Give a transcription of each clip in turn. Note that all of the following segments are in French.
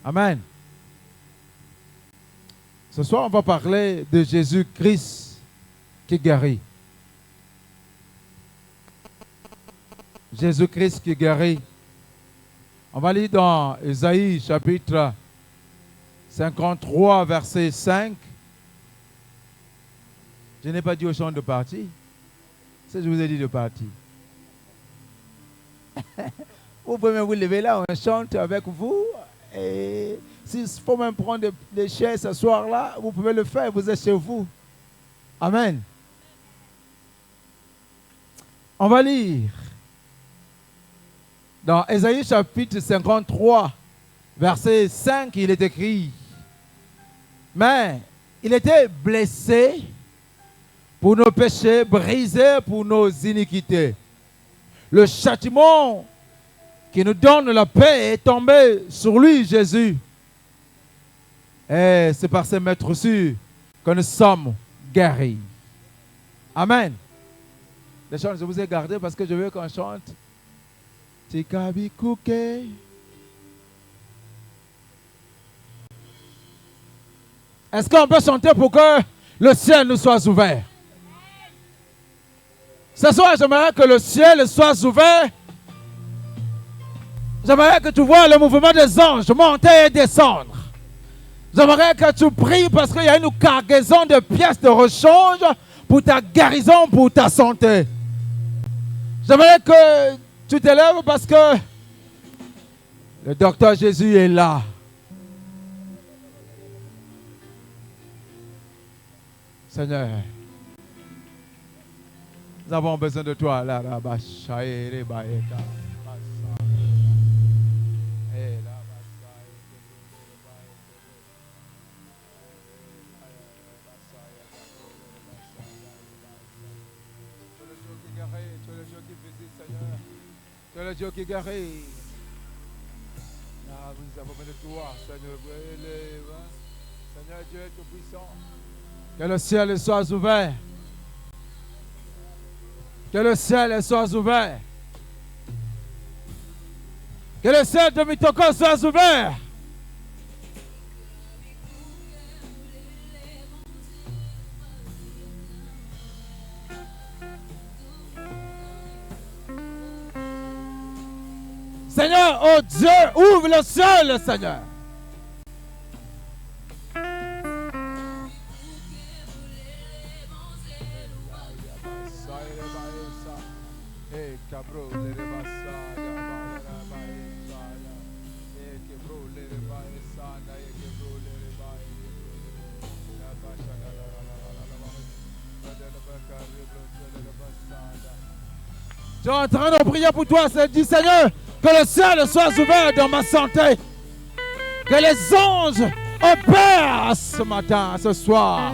Amen. Ce soir, on va parler de Jésus-Christ qui guérit. Jésus-Christ qui guérit. On va lire dans Ésaïe chapitre 53, verset 5. Je n'ai pas dit au chant de partir. C'est je vous ai dit de partir. Vous pouvez même vous lever là, on chante avec vous. Et s'il faut même prendre des chaises ce soir-là, vous pouvez le faire, vous êtes chez vous. Amen. On va lire dans Ésaïe chapitre 53, verset 5, il est écrit: mais il était blessé pour nos péchés, brisé pour nos iniquités. Le châtiment qui nous donne la paix est tombé sur lui, Jésus. Et c'est par ces maîtres-ci que nous sommes guéris. Amen. Les chants, je vous ai gardé parce que je veux qu'on chante. Tikabikuke. Est-ce qu'on peut chanter pour que le ciel nous soit ouvert? Ce soir, j'aimerais que le ciel soit ouvert. J'aimerais que tu vois le mouvement des anges monter et descendre. J'aimerais que tu pries parce qu'il y a une cargaison de pièces de rechange pour ta guérison, pour ta santé. J'aimerais que tu t'élèves parce que le docteur Jésus est là. Seigneur, nous avons besoin de toi. Tu es le Dieu qui guérit. Nous avons besoin de toi, Seigneur. Seigneur Dieu Tout-Puissant. Que le ciel soit ouvert. Que le ciel soit ouvert. Que le ciel de Mitoko soit ouvert. Seigneur, oh Dieu, ouvre le ciel, Seigneur. Je suis en train de prier pour toi, dis Seigneur, que le ciel soit ouvert dans ma santé. Que les anges opèrent ce matin, ce soir.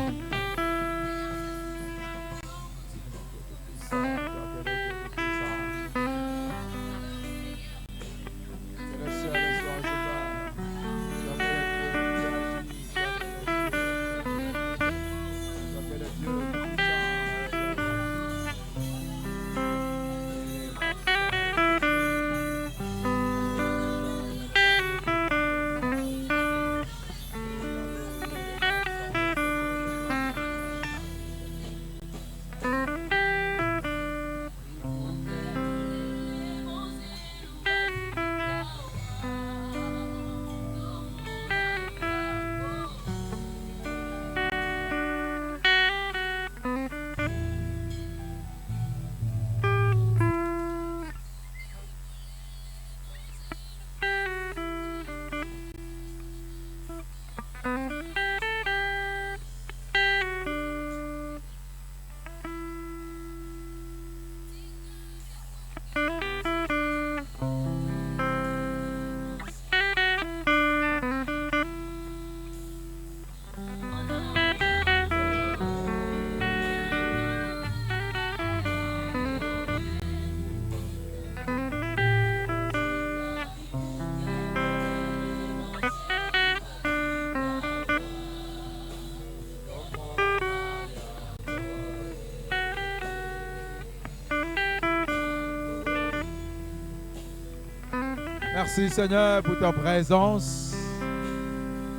Merci Seigneur pour ta présence.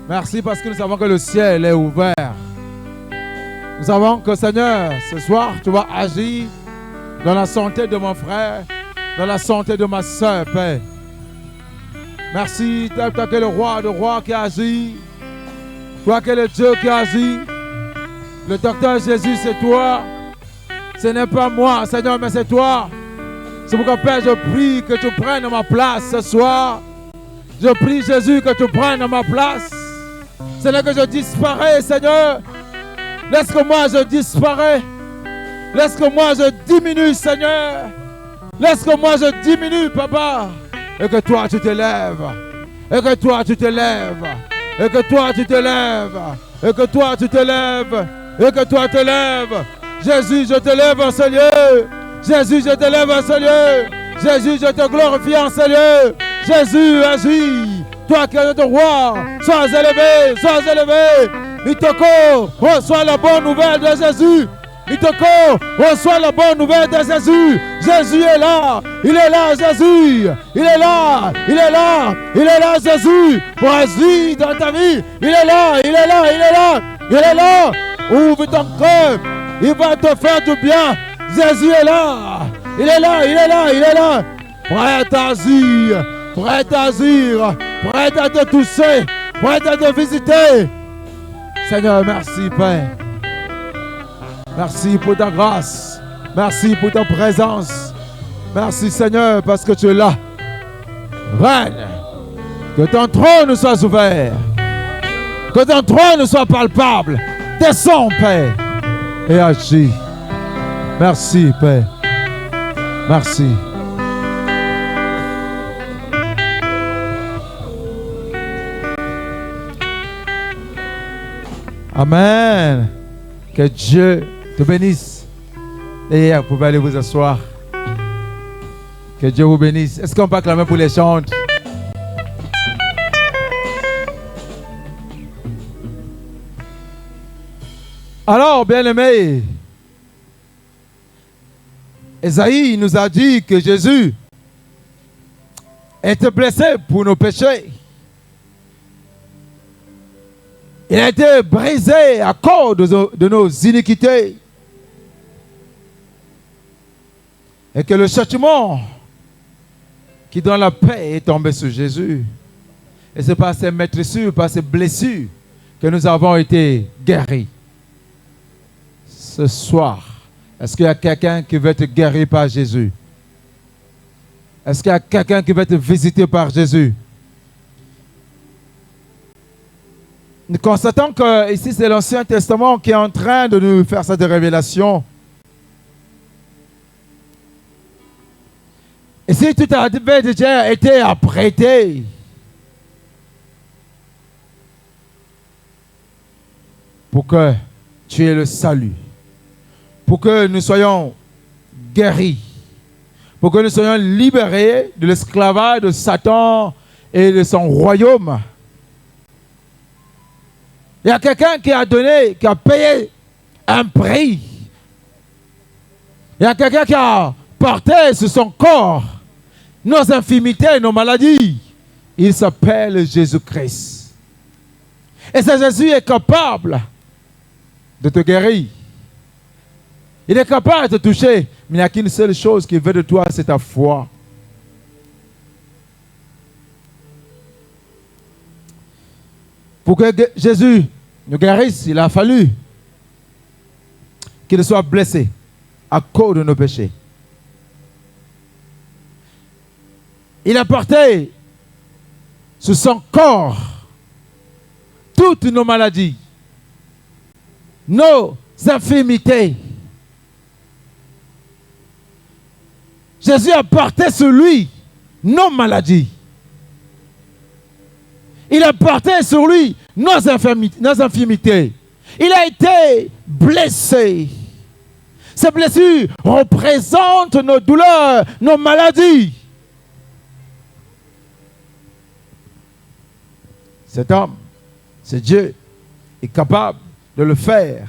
Merci parce que nous savons que le ciel est ouvert. Nous savons que, Seigneur, ce soir, tu vas agir dans la santé de mon frère, dans la santé de ma soeur, Père. Merci, toi qui es le roi de rois qui agit. Toi qui es le Dieu qui agit. Le docteur Jésus, c'est toi. Ce n'est pas moi, Seigneur, mais c'est toi. C'est pourquoi, Père, je prie que tu prennes ma place ce soir. Je prie, Jésus, que tu prennes ma place. C'est là que je disparais, Seigneur. Laisse que moi je disparais. Laisse que moi je diminue, Seigneur. Laisse que moi je diminue, Papa. Et que toi tu te lèves. Et que toi tu te lèves. Et que toi tu te lèves. Et que toi tu te lèves. Et que toi te lèves. Jésus, je te lève en ce lieu. Jésus, je te lève en ce lieu. Jésus, je te glorifie en ce lieu. Jésus, agis. Toi qui es notre roi, sois élevé, sois élevé. Mitoko, reçois la bonne nouvelle de Jésus. Mitoko, reçois la bonne nouvelle de Jésus. Jésus est là. Il est là, Jésus. Il est là. Il est là. Il est là, Jésus. Pour agir dans ta vie. Il est là. Il est là. Il est là. Il est là. Ouvre ton cœur. Il va te faire du bien. Jésus est là. Il est là. Il est là. Il est là. Prêt à agir. Prêt à agir. Prêt à te toucher. Prêt à te visiter. Seigneur, merci, Père. Merci pour ta grâce. Merci pour ta présence. Merci, Seigneur, parce que tu es là. Règne. Que ton trône soit ouvert. Que ton trône soit palpable. Descends, Père, et agis. Merci, Père. Merci. Amen. Que Dieu te bénisse. Et vous pouvez aller vous asseoir. Que Dieu vous bénisse. Est-ce qu'on peut acclamer pour les chants? Alors, bien-aimés, Esaïe nous a dit que Jésus était blessé pour nos péchés. Il a été brisé à cause de nos iniquités. Et que le châtiment qui donne la paix est tombé sur Jésus. Et c'est par ces maîtrissures, par ces blessures que nous avons été guéris. Ce soir, est-ce qu'il y a quelqu'un qui veut être guéri par Jésus? Est-ce qu'il y a quelqu'un qui veut être visité par Jésus? Nous constatons que ici c'est l'Ancien Testament qui est en train de nous faire cette révélation. Et si tout avait déjà été apprêté, pour que tu aies le salut, pour que nous soyons guéris, pour que nous soyons libérés de l'esclavage de Satan et de son royaume. Il y a quelqu'un qui a donné, qui a payé un prix. Il y a quelqu'un qui a porté sur son corps nos infirmités, nos maladies. Il s'appelle Jésus-Christ. Et ce Jésus est capable de te guérir. Il est capable de te toucher. Mais il n'y a qu'une seule chose qu'il veut de toi, c'est ta foi. Pour que Jésus nous guérisse, il a fallu qu'il soit blessé à cause de nos péchés. Il a porté sur son corps toutes nos maladies, nos infirmités. Jésus a porté sur lui nos maladies. Il a porté sur lui nos infirmités. Il a été blessé. Ces blessures représentent nos douleurs, nos maladies. Cet homme, ce Dieu, est capable de le faire.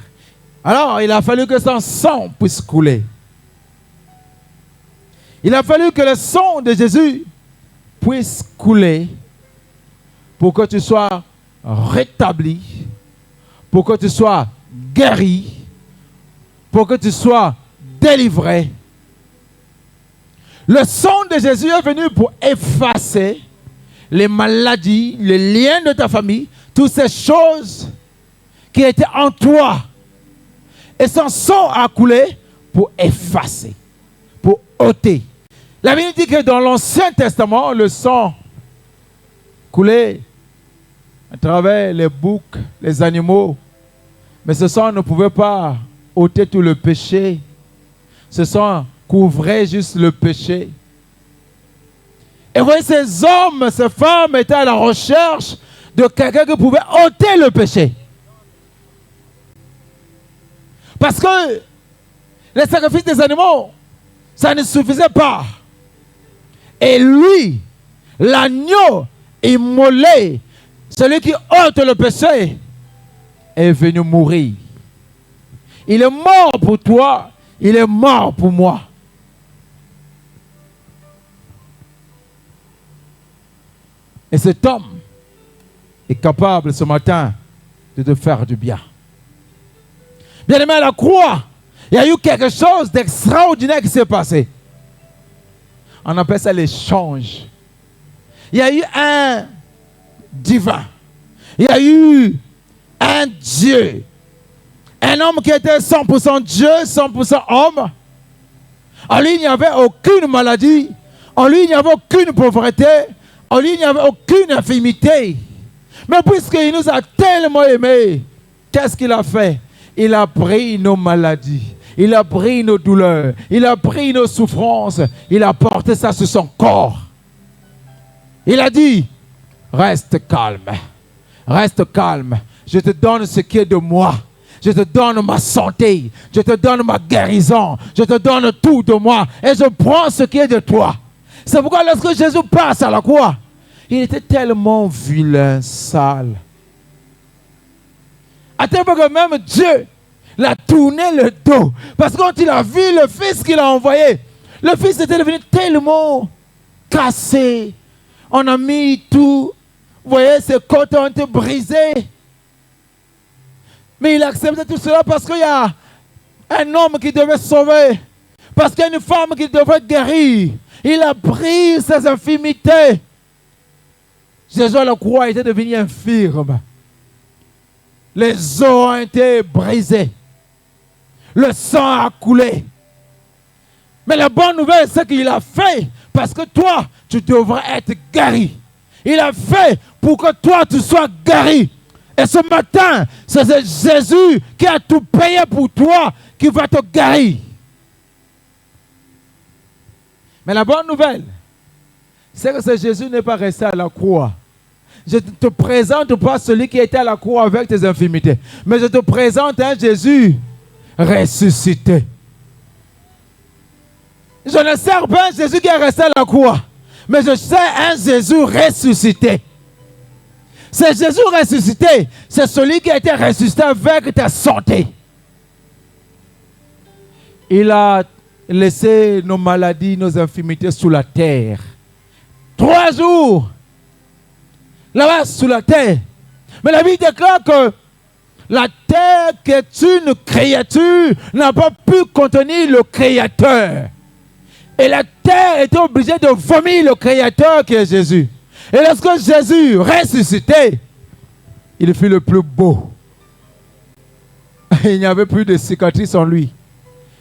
Alors, il a fallu que son sang puisse couler. Il a fallu que le sang de Jésus puisse couler pour que tu sois rétabli, pour que tu sois guéri, pour que tu sois délivré. Le sang de Jésus est venu pour effacer les maladies, les liens de ta famille, toutes ces choses qui étaient en toi. Et son sang a coulé pour effacer, pour ôter. La Bible dit que dans l'Ancien Testament, le sang coulait à travers les boucs, les animaux. Mais ce sang ne pouvait pas ôter tout le péché. Ce sang couvrait juste le péché. Et vous voyez, ces hommes, ces femmes étaient à la recherche de quelqu'un qui pouvait ôter le péché. Parce que les sacrifices des animaux, ça ne suffisait pas. Et lui, l'agneau immolé, celui qui ôte le péché, est venu mourir. Il est mort pour toi, il est mort pour moi. Et cet homme est capable ce matin de te faire du bien. Bien aimé, à la croix, il y a eu quelque chose d'extraordinaire qui s'est passé. On appelle ça l'échange. Il y a eu un divin. Il y a eu un Dieu. Un homme qui était 100% Dieu, 100% homme. En lui, il n'y avait aucune maladie. En lui, il n'y avait aucune pauvreté. En lui, il n'y avait aucune infirmité. Mais puisqu'il nous a tellement aimés, qu'est-ce qu'il a fait? Il a pris nos maladies. Il a pris nos douleurs. Il a pris nos souffrances. Il a porté ça sur son corps. Il a dit, reste calme. Reste calme. Je te donne ce qui est de moi. Je te donne ma santé. Je te donne ma guérison. Je te donne tout de moi. Et je prends ce qui est de toi. C'est pourquoi lorsque Jésus passe à la croix, il était tellement vilain, sale. À tel point que même Dieu l'a tourné le dos. Parce que quand il a vu le Fils qu'il a envoyé, le Fils était devenu tellement cassé. On a mis tout. Vous voyez, ses côtes ont été brisées. Mais il a accepté tout cela parce qu'il y a un homme qui devait sauver. Parce qu'il y a une femme qui devait guérir. Il a pris ses infirmités. Jésus à la croix était devenu infirme. Les os ont été brisés. Le sang a coulé. Mais la bonne nouvelle, c'est qu'il a fait parce que toi, tu devrais être guéri. Il a fait pour que toi, tu sois guéri. Et ce matin, c'est Jésus qui a tout payé pour toi, qui va te guérir. Mais la bonne nouvelle, c'est que ce Jésus n'est pas resté à la croix. Je ne te présente pas celui qui était à la croix avec tes infirmités, mais je te présente un Jésus ressuscité. Je ne sers pas un Jésus qui est resté à la croix, mais je sers un Jésus ressuscité. Ce Jésus ressuscité, c'est celui qui a été ressuscité avec ta santé. Il a laissé nos maladies, nos infirmités sous la terre. 3 jours, là-bas sous la terre. Mais la Bible déclare que la terre qui est une créature n'a pas pu contenir le Créateur. Et la terre était obligée de vomir le Créateur qui est Jésus. Et lorsque Jésus ressuscité, il fut le plus beau. Il n'y avait plus de cicatrices en lui.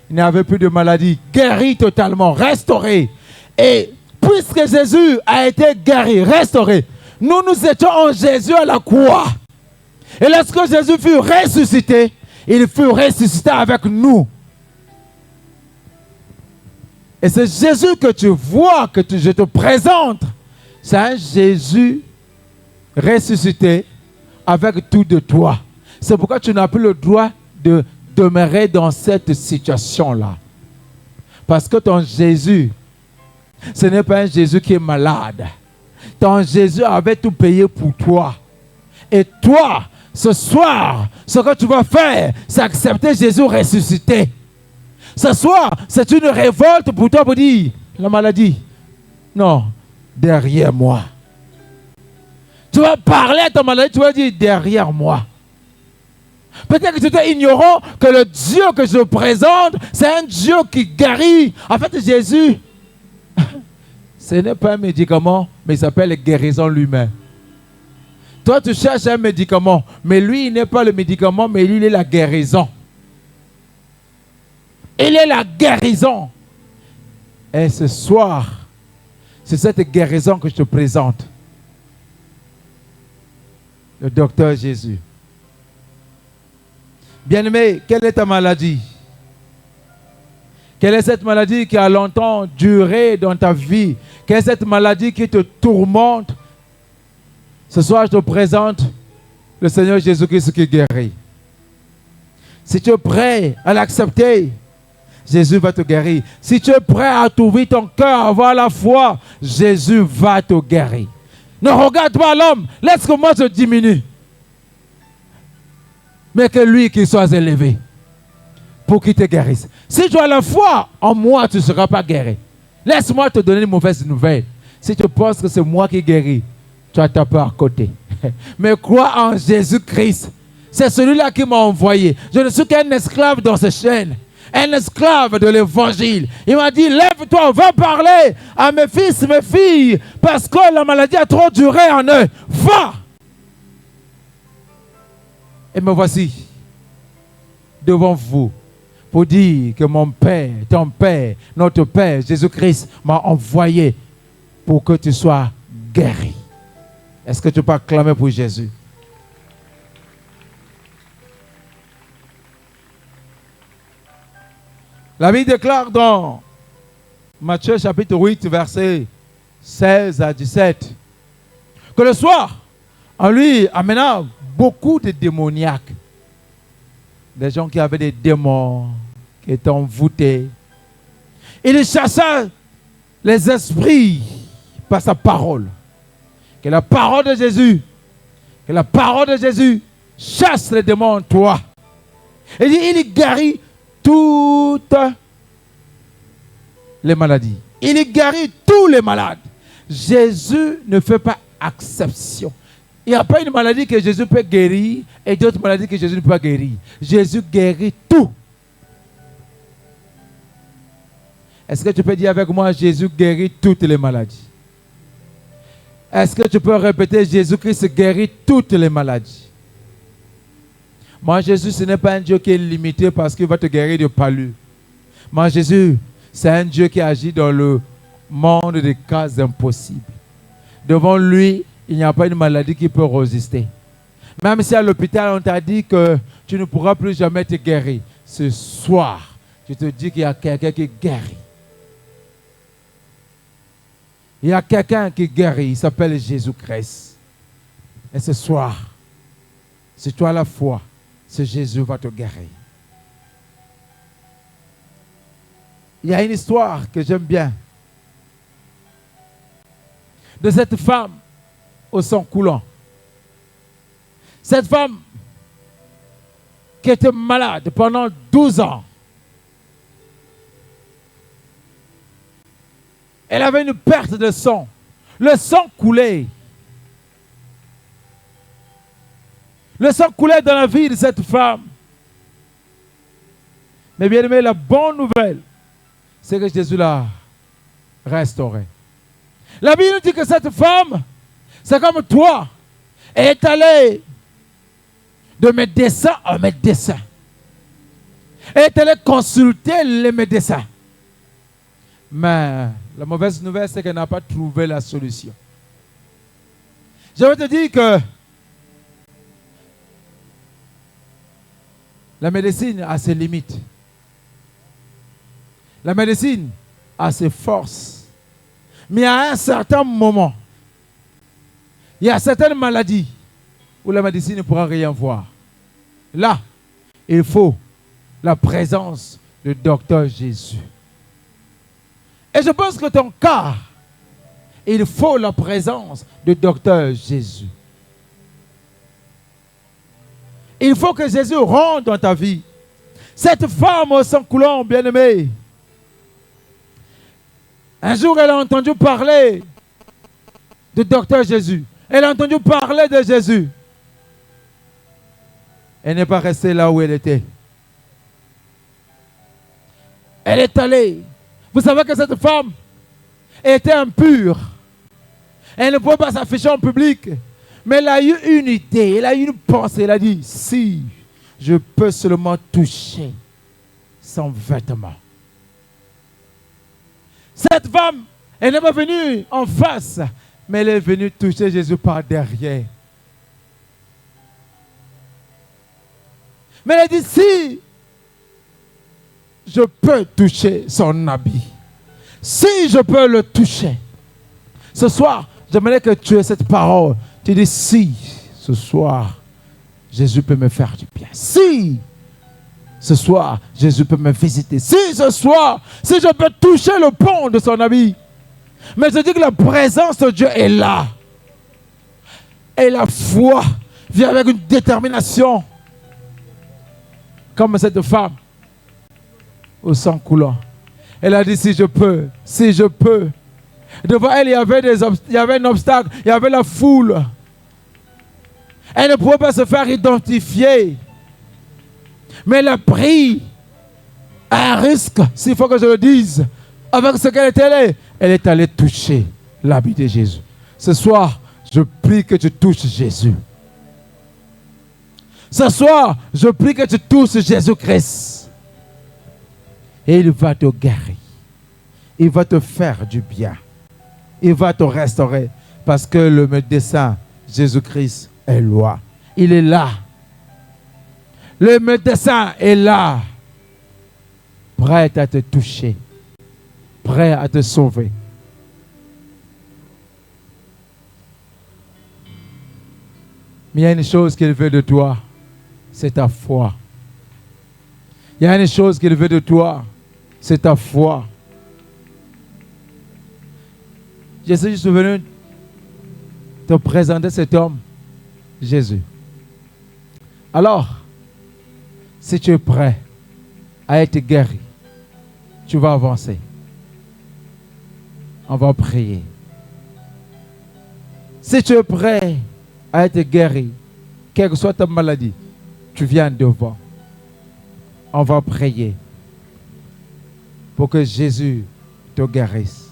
Il n'y avait plus de maladie. Guéri totalement, restauré. Et puisque Jésus a été guéri, restauré, nous étions en Jésus à la croix. Et lorsque Jésus fut ressuscité, il fut ressuscité avec nous. Et c'est Jésus que tu vois, que je te présente. C'est un Jésus ressuscité avec tout de toi. C'est pourquoi tu n'as plus le droit de demeurer dans cette situation-là. Parce que ton Jésus, ce n'est pas un Jésus qui est malade. Ton Jésus avait tout payé pour toi. Et toi, ce soir, ce que tu vas faire, c'est accepter Jésus ressuscité. Ce soir, c'est une révolte pour toi pour dire, la maladie, non, derrière moi. Tu vas parler à ta maladie, tu vas dire derrière moi. Peut-être que tu es ignorant que le Dieu que je présente, c'est un Dieu qui guérit. En fait, Jésus, ce n'est pas un médicament, mais il s'appelle guérison lui-même. Toi, tu cherches un médicament, mais lui, il n'est pas le médicament, mais il est la guérison. Il est la guérison. Et ce soir, c'est cette guérison que je te présente. Le docteur Jésus. Bien-aimé, quelle est ta maladie? Quelle est cette maladie qui a longtemps duré dans ta vie? Quelle est cette maladie qui te tourmente? Ce soir, je te présente le Seigneur Jésus-Christ qui guérit. Si tu es prêt à l'accepter, Jésus va te guérir. Si tu es prêt à t'ouvrir ton cœur, à avoir la foi, Jésus va te guérir. Ne regarde pas l'homme, laisse que moi je diminue. Mais que lui qui soit élevé pour qu'il te guérisse. Si tu as la foi en moi, tu ne seras pas guéri. Laisse-moi te donner une mauvaise nouvelle. Si tu penses que c'est moi qui guéris, tu as ta peur à côté. Mais crois en Jésus-Christ. C'est celui-là qui m'a envoyé. Je ne suis qu'un esclave dans ces chaînes. Un esclave de l'évangile. Il m'a dit, lève-toi, va parler à mes fils, mes filles, parce que la maladie a trop duré en eux. Va! Et me voici devant vous pour dire que mon Père, ton Père, notre Père, Jésus-Christ m'a envoyé pour que tu sois guéri. Est-ce que tu peux acclamer pour Jésus? La Bible déclare dans Matthieu chapitre 8, versets 16 à 17, que le soir, en lui amenant beaucoup de démoniaques, des gens qui avaient des démons, qui étaient envoûtés, il chassa les esprits par sa parole. Que la parole de Jésus chasse les démons en toi. Et il guérit toutes les maladies. Il guérit tous les malades. Jésus ne fait pas exception. Il n'y a pas une maladie que Jésus peut guérir et d'autres maladies que Jésus ne peut pas guérir. Jésus guérit tout. Est-ce que tu peux dire avec moi, Jésus guérit toutes les maladies? Est-ce que tu peux répéter, Jésus-Christ guérit toutes les maladies? Moi, Jésus, ce n'est pas un Dieu qui est limité parce qu'il va te guérir de palu. Moi, Jésus, c'est un Dieu qui agit dans le monde des cas impossibles. Devant lui, il n'y a pas une maladie qui peut résister. Même si à l'hôpital, on t'a dit que tu ne pourras plus jamais te guérir. Ce soir, je te dis qu'il y a quelqu'un qui guérit. Il y a quelqu'un qui guérit. Il s'appelle Jésus-Christ. Et ce soir, si tu as la foi, ce Jésus va te guérir. Il y a une histoire que j'aime bien de cette femme au sang coulant. Cette femme qui était malade pendant 12 ans. Elle avait une perte de sang. Le sang coulait. Le sang coulait dans la vie de cette femme. Mais bien aimé, la bonne nouvelle, c'est que Jésus l'a restaurée. La Bible nous dit que cette femme, c'est comme toi, elle est allée de médecin en médecin. Elle est allée consulter les médecins. Mais la mauvaise nouvelle, c'est qu'elle n'a pas trouvé la solution. Je veux te dire que la médecine a ses limites. La médecine a ses forces. Mais à un certain moment, il y a certaines maladies où la médecine ne pourra rien voir. Là, il faut la présence du docteur Jésus. Et je pense que ton cas, il faut la présence du docteur Jésus. Il faut que Jésus rentre dans ta vie. Cette femme au sang coulant, bien-aimée, un jour elle a entendu parler du docteur Jésus. Elle a entendu parler de Jésus. Elle n'est pas restée là où elle était. Elle est allée. Vous savez que cette femme était impure. Elle ne pouvait pas s'afficher en public. Mais elle a eu une idée, elle a eu une pensée. Elle a dit, si je peux seulement toucher son vêtement. Cette femme, elle n'est pas venue en face, mais elle est venue toucher Jésus par derrière. Mais elle a dit, si je peux toucher son habit, si je peux le toucher, ce soir, j'aimerais que tu aies cette parole. Tu dis, si ce soir, Jésus peut me faire du bien. Si ce soir, Jésus peut me visiter. Si ce soir, si je peux toucher le pont de son habit. Mais je dis que la présence de Dieu est là. Et la foi vient avec une détermination. Comme cette femme au sang coulant. Elle a dit, si je peux, si je peux. Devant elle, il y avait un obstacle, il y avait la foule. Elle ne pouvait pas se faire identifier. Mais elle a pris un risque, s'il faut que je le dise, avec ce qu'elle était allée. Elle est allée toucher l'habit de Jésus. Ce soir, je prie que tu touches Jésus. Ce soir, je prie que tu touches Jésus-Christ. Et il va te guérir. Il va te faire du bien. Il va te restaurer. Parce que le médecin, Jésus-Christ, est là. Il est là. Le médecin est là. Prêt à te toucher. Prêt à te sauver. Mais il y a une chose qu'il veut de toi. C'est ta foi. Il y a une chose qu'il veut de toi. C'est ta foi. Je suis venu te présenter cet homme, Jésus. Alors, si tu es prêt à être guéri, tu vas avancer. On va prier. Si tu es prêt à être guéri, quelle que soit ta maladie, tu viens devant. On va prier pour que Jésus te guérisse.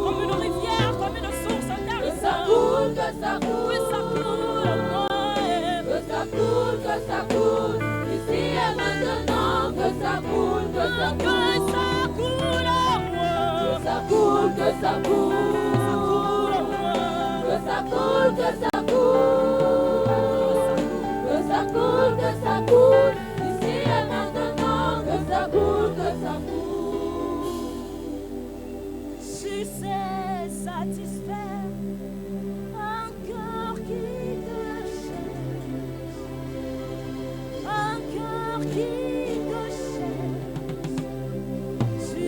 Comme une rivière, comme une source intérieure. Que ça coule, que ça coule. Que ça coule en moi. Que ça coule, ici et maintenant. Que ça coule, que ça coule. Que ça coule en moi. Que ça coule, que ça coule. Que ça coule, que ça coule. Que ça coule, que ça coule. Ici et maintenant. Que ça coule, que ça coule. Tu sais satisfaire un cœur qui te cherche, un cœur qui te cherche, tu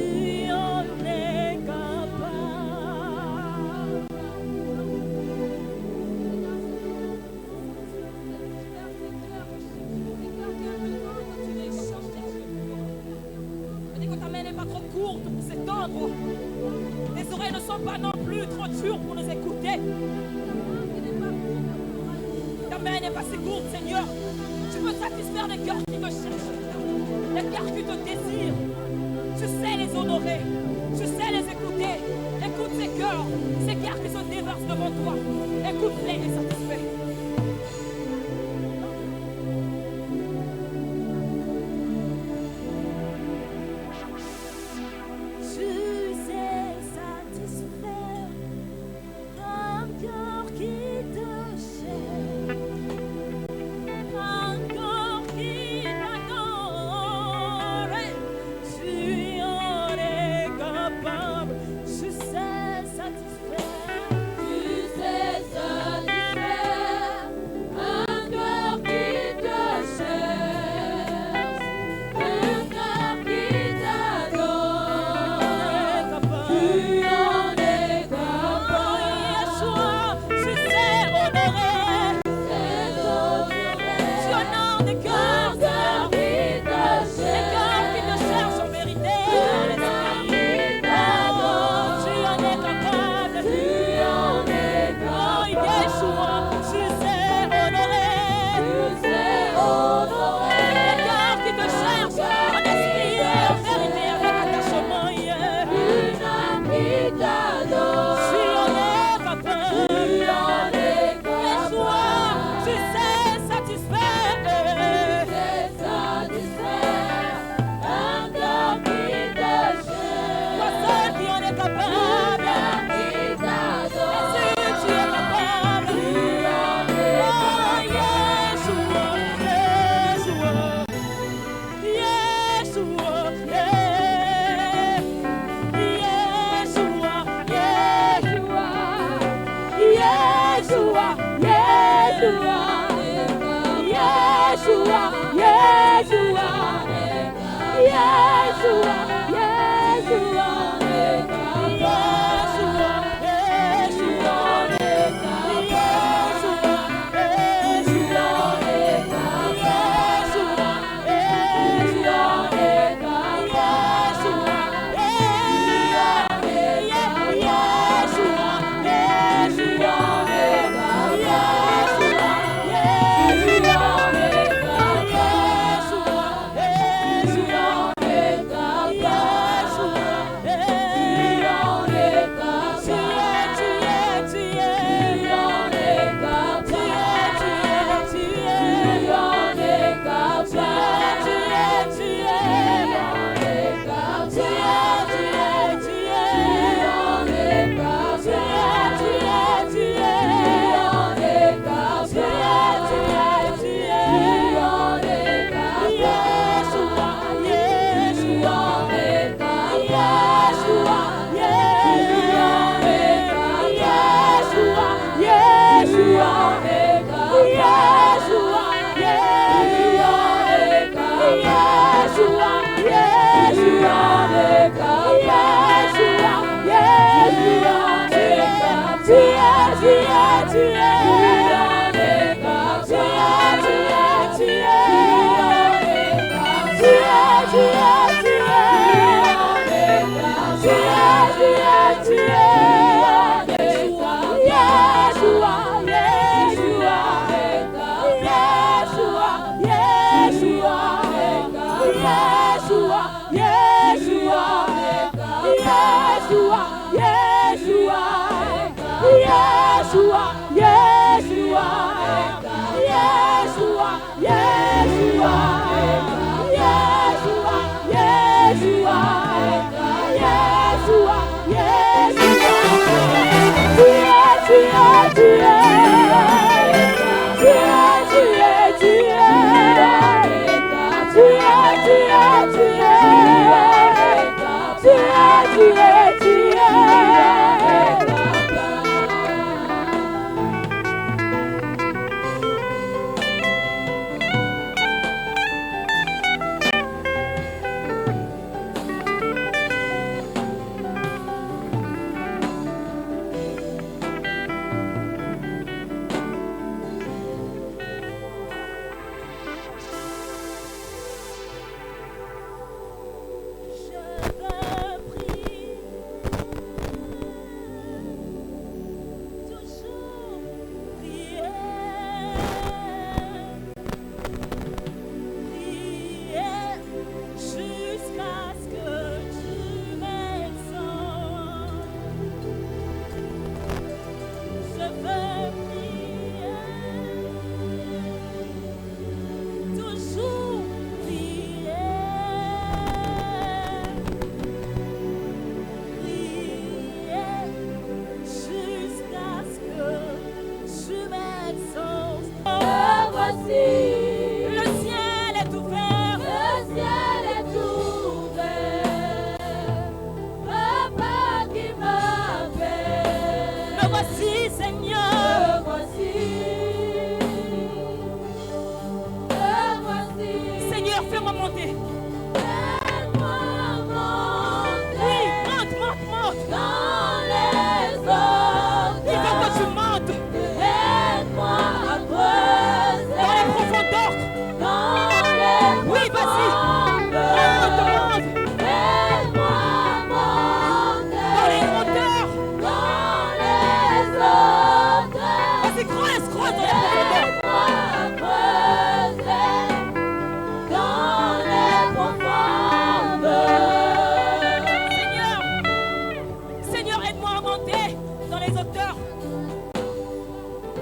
en es capable. Je dis que ta main n'est pas trop courte pour s'étendre. Les oreilles ne sont pas non plus trop dures pour nous écouter. Ta main n'est pas si courte, Seigneur. Tu peux satisfaire les cœurs qui te cherchent, les cœurs qui te désirent. Tu sais les honorer, tu sais les écouter. Écoute ces cœurs qui se déversent devant toi. Écoute-les et satisfais. Yeah.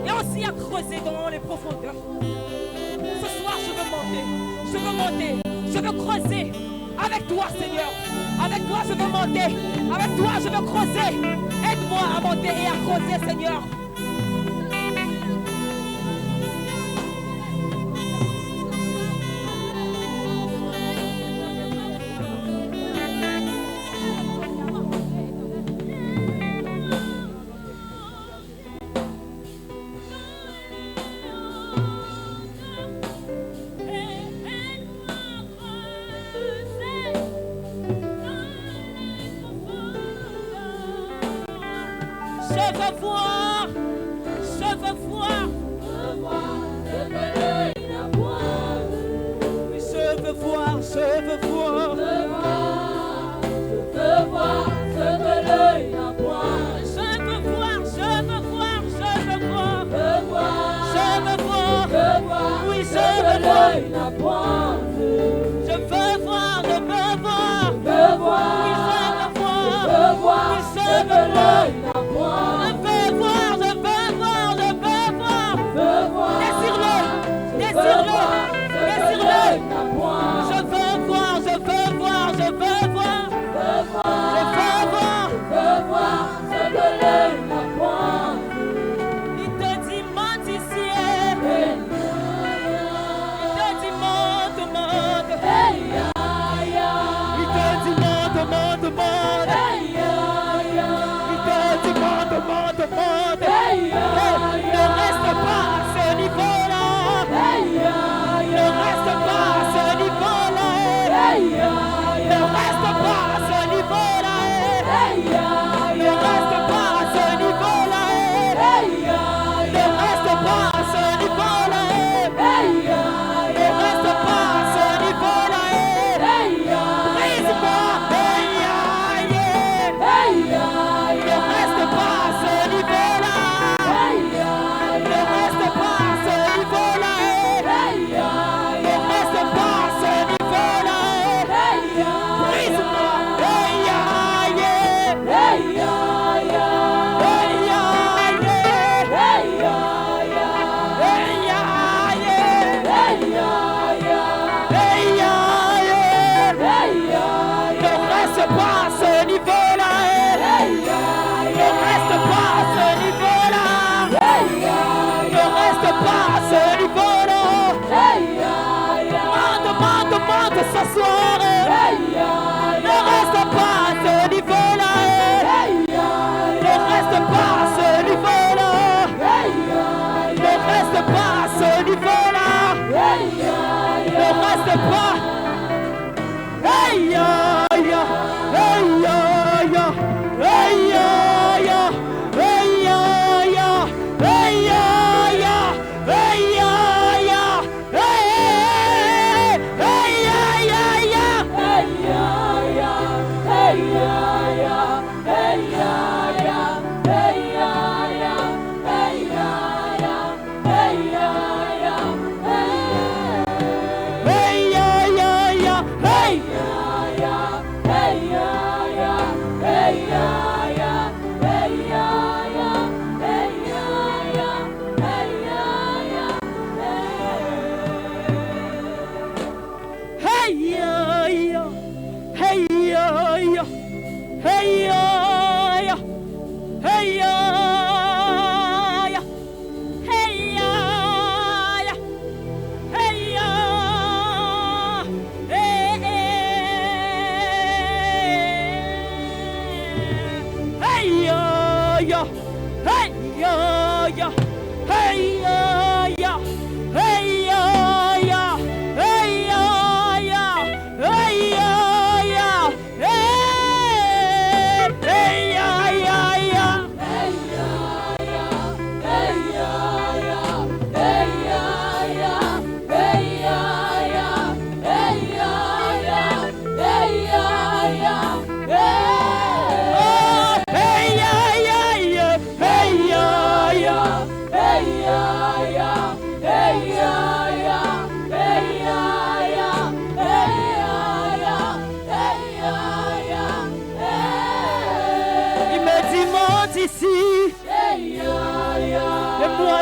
et aussi à creuser dans les profondeurs. Ce soir, je veux monter. Je veux monter. Je veux creuser avec toi, Seigneur. Avec toi, je veux monter. Avec toi, je veux creuser. Aide-moi à monter et à creuser, Seigneur.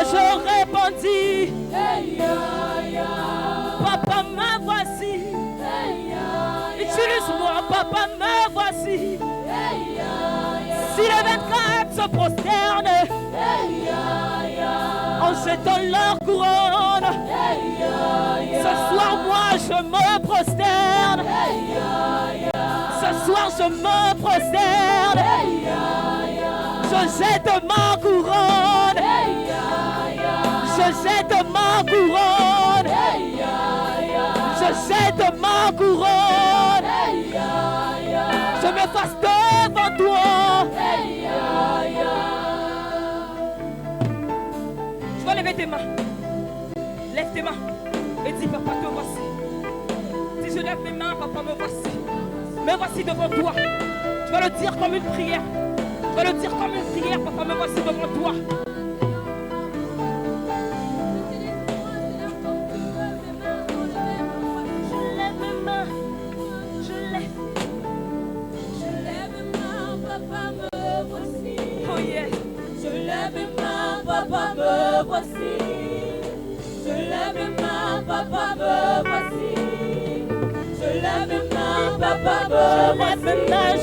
je répondis, papa, me voici. Utilise-moi, papa, me voici. Si les 24 se prosternent en jetant leur couronne, ce soir, moi, je me prosterne. Ce soir, je me prosterne. Je jette ma couronne. Je jette ma couronne. Je jette ma couronne. Je me fasse devant toi. Tu vas lever tes mains. Lève tes mains et dis, papa, te voici. Si je lève mes mains, papa, me voici. Me voici devant toi. Tu vas le dire comme une prière. Tu vas le dire comme une prière, papa, me voici devant toi. Je lève mes mains. Je lève mes mains, papa, me voici. Oh yeah. Je lève mes mains, papa, me voici. Je lève mes mains, papa, me voici. Je lève mes mains, papa, me voici.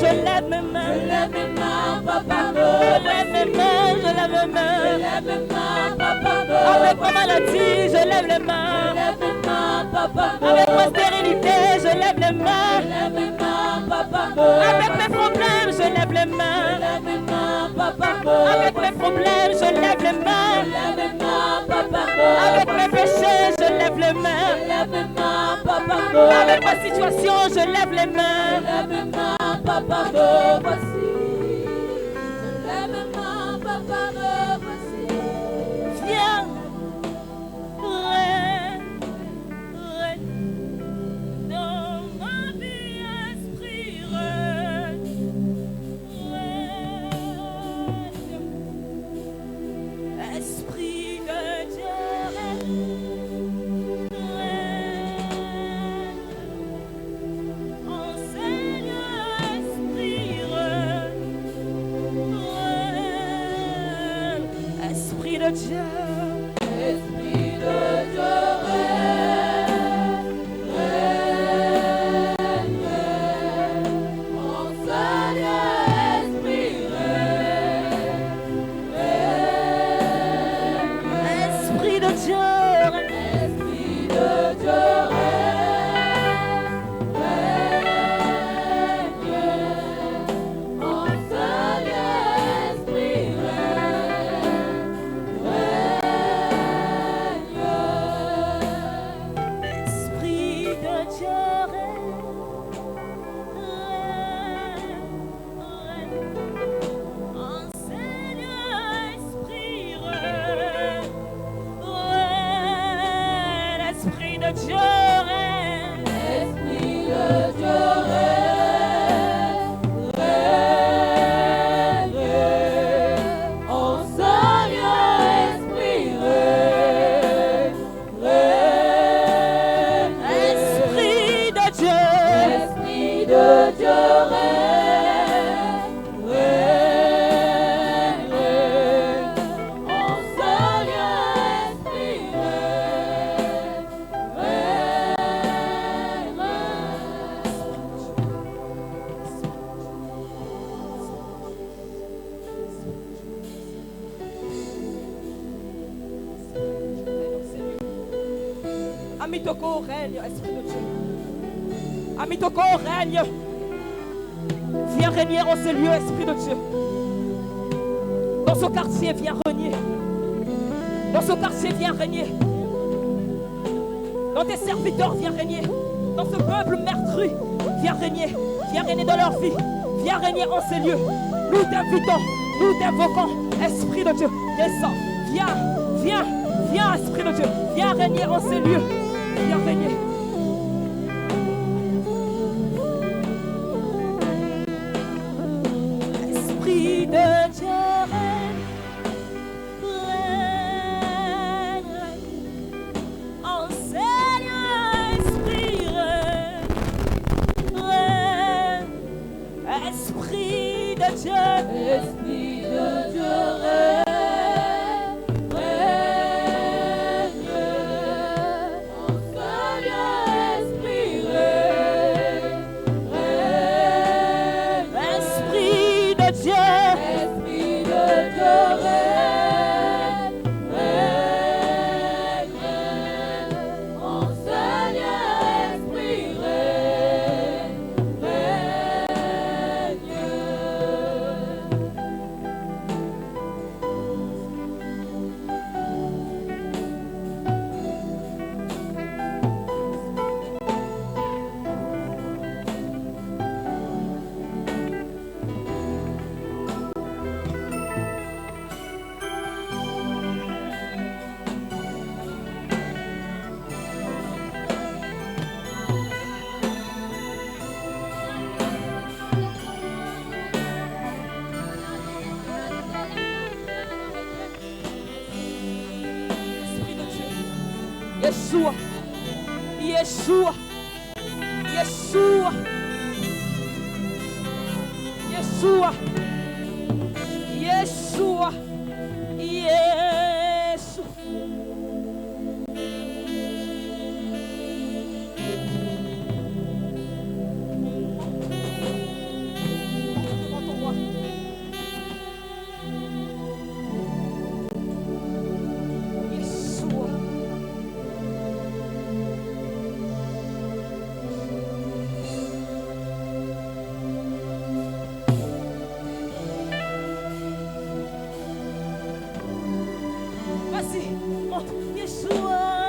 Je lève mes mains, je lève mes mains, papa, me lève mes mains, je lève mes mains. Je lève mes mains, papa, me avec ma maladie, je lève les mains. Je lève mes mains, papa, avec ma stérilité, je lève les mains. Je lève mes mains, papa, avec mes problèmes, je lève les mains. Je lève mes mains, papa, avec mes problèmes, je lève les mains. Je lève mes mains, papa, avec mes péchés, je lève les mains. Je lève mes mains, papa, avec ma situation, je lève les mains. Je lève mes mains, papa, me voici. Je lève mes mains, papa, me voici. Viens, règne, règne dans ma vie, esprit, règne, règne. Esprit de Dieu, règne, règne. Enseigne, esprit, règne, règne. Esprit de Dieu. Esprit de Dieu, règne, règne. Enseigne, esprit, règne, règne. Esprit de Dieu, règne. Esprit de Dieu, Amitoko règne, esprit de Dieu. Amitoko règne. Viens régner en ces lieux, esprit de Dieu. Dans ce quartier, viens régner. Dans ce quartier, viens régner. Dans tes serviteurs, viens régner. Dans ce peuple meurtri, viens régner. Viens régner dans leur vie. Viens régner en ces lieux. Nous t'invitons, nous t'invoquons. Esprit de Dieu, descends. Viens, viens, viens, esprit de Dieu. Viens régner en ces lieux. Viens régner. Esprit de Dieu, règne, règne, règne. Enseigne, esprit, règne, règne. Esprit de Dieu, esprit de Dieu, règne, règne. Yeshua. Yeshua. Yeshua. Yeshua. Yeshua. Yesu. Vas-y, monte. Yeshua.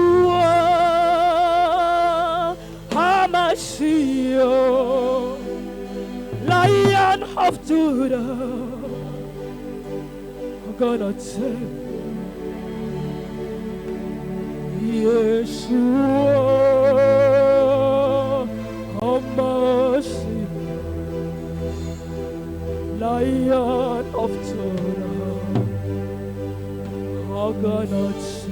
Yeshua HaMashiach, Lion of Judah, I'm gonna take Yeshua HaMashiach, Lion of Judah, I'm gonna take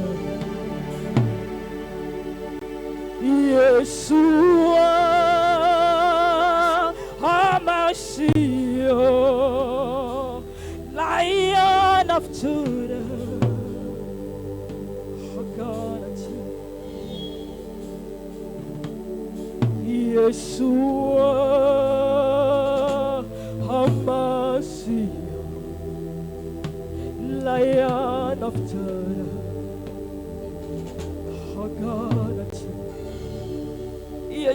Yeshua HaMashiach, Lion of Judah, I'm gonna take Yeshua HaMashiach, Lion of Judah, I'm gonna take Yeshua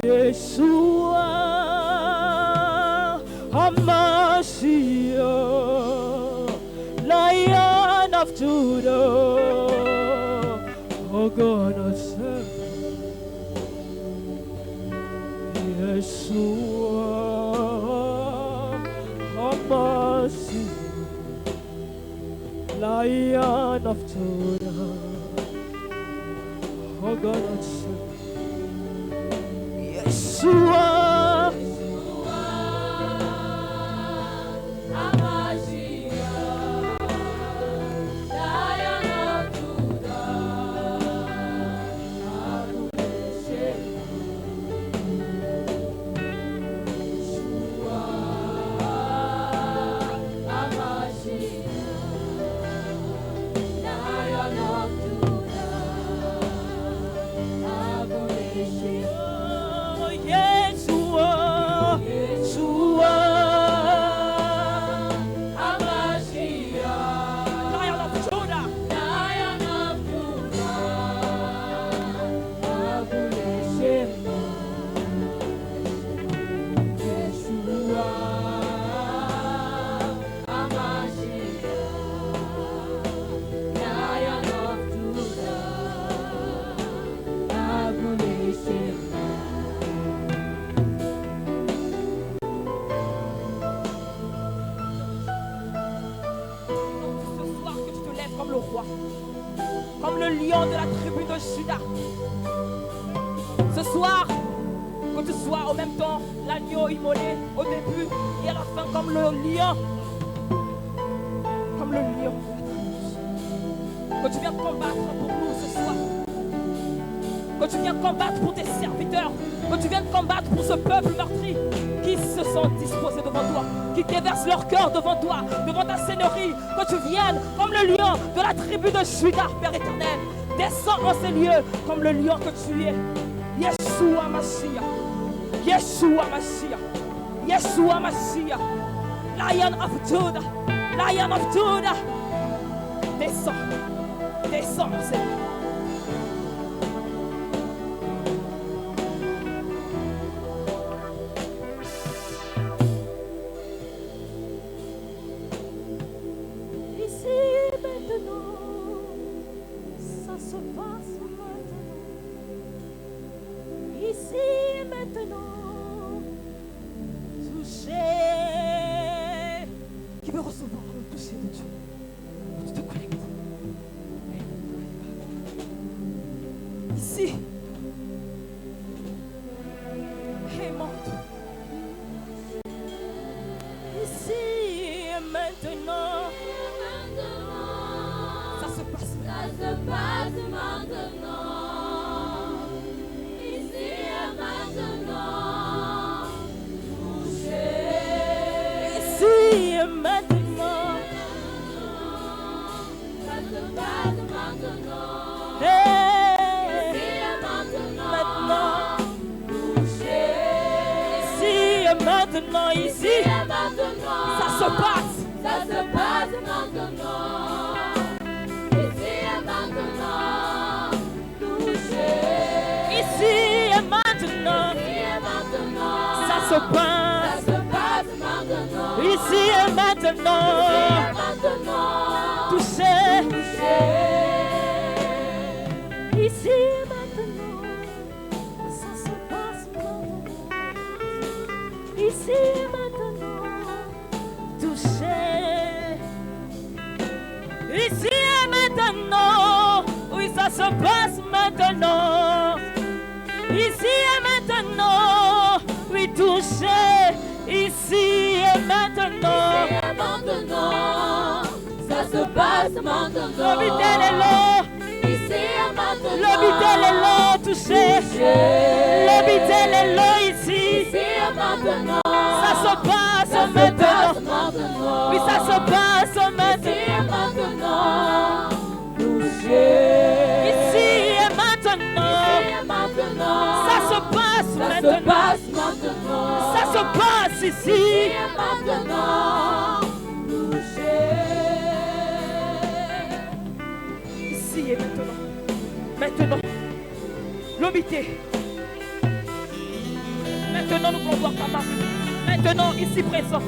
Yeshua HaMashiach, Lion of Judah, oh gonna save Yeshua HaMashiach, Lion of Judah, oh gonna save Yeshua comme le lion de la tribu de Juda. Ce soir, que tu sois en même temps l'agneau immolé au début et à la fin comme le lion. Comme le lion. Que tu viens combattre pour nous ce soir. Que tu viens combattre pour tes serviteurs. Que tu viens combattre pour ce peuple meurtri qui se sont disposés devant toi, qui déversent leur cœur devant toi, devant ta seigneurie. Que tu viennes comme le lion de la tribu de Juda, Père éternel. Descends en ces lieux comme le lion que tu es. Yeshua Mashiach. Yeshua Mashiach. Yeshua Mashiach. Lion of Judah. Lion of Judah. Descends. Descends, mon Seigneur. Qui veut recevoir le toucher de Dieu. Tu te connectes. Ici. Aimante. Ici et maintenant. Ça se passe. Ça se passe maintenant. Ici et maintenant. Touché. Ici et maintenant. Ça se passe maintenant. Hey. Ici et maintenant. Maintenant. Touché. Ici et maintenant. Ici. Ici et maintenant. Ça se passe. Ça se passe maintenant. Ici et maintenant. Touché. Ici et maintenant. Ici et maintenant. Ça se Ça passe. se passe maintenant. Ici et maintenant. Ici et maintenant. Touché. Touché. Ici et maintenant. Ça se passe maintenant. Ici et maintenant. Touché. Ici et maintenant. Oui, ça se passe maintenant. Ici et maintenant. Oui, touché. Ici et maintenant. Et maintenant. Ça se passe maintenant. L'hôpital est là. Ici et maintenant. L'hôpital est là. Touché. L'hôpital est là ici. Ici et maintenant. Ça se passe Ça se maintenant. passe maintenant. Oui, ça se passe Ici maintenant. et maintenant. Touché. Ici et maintenant. Ici et maintenant. Ça se passe Ça se maintenant. passe maintenant. Ça se passe Ici ici. et maintenant. Touché. Ici et maintenant. Maintenant. L'homité. Maintenant, nous pouvons voir ta main. Maintenant, ici présent.